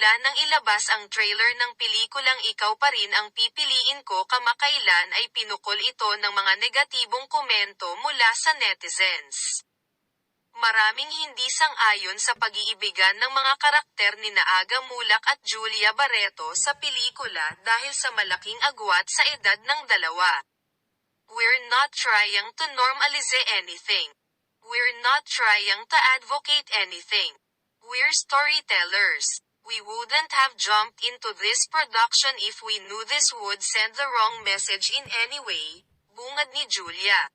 nila nang ilabas ang trailer ng pelikulang Ikaw Pa Rin Ang Pipiliin Ko kamakailan ay pinukol ito ng mga negatibong komento mula sa netizens. Maraming hindi sang-ayon sa pag-iibigan ng mga karakter ni Aga Mulak at Julia Barreto sa pelikula dahil sa malaking agwat sa edad ng dalawa. We're not trying to normalize anything. We're not trying to advocate anything. We're storytellers. We wouldn't have jumped into this production if we knew this would send the wrong message in any way, bungad ni Julia.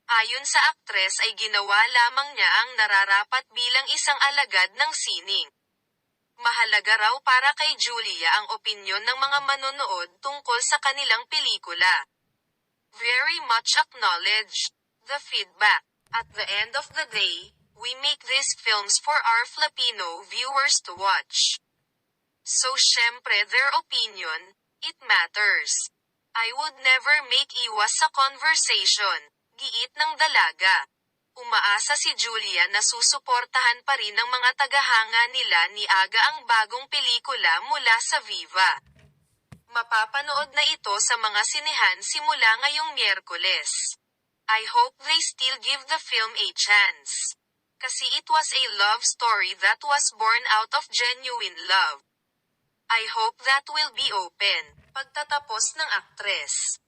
Ayon sa aktres ay ginawa lamang niya ang nararapat bilang isang alagad ng sining. Mahalaga raw para kay Julia ang opinyon ng mga manonood tungkol sa kanilang pelikula. Very much acknowledged. The feedback. At the end of the day, we make these films for our Filipino viewers to watch. So syempre their opinion, it matters. I would never make iwas sa conversation. Giit ng dalaga. Umaasa si Julia na susuportahan pa rin ng mga tagahanga nila ni Aga ang bagong pelikula mula sa Viva. Mapapanood na ito sa mga sinehan simula ngayong Miyerkules. I hope they still give the film a chance. Kasi it was a love story that was born out of genuine love. I hope that will be open. Pagtatapos ng aktres.